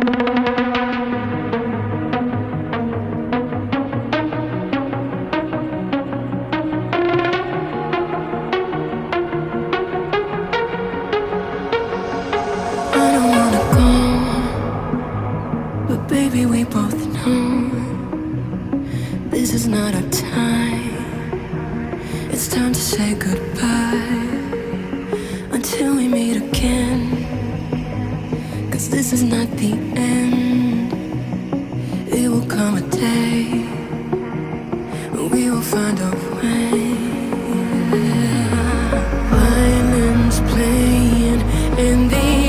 I don't wanna go, but baby, we both know this is not our time. It's time to say goodbye until we meet again. 'Cause this is not the end. It will come a day when we will find a way. Violins playing and the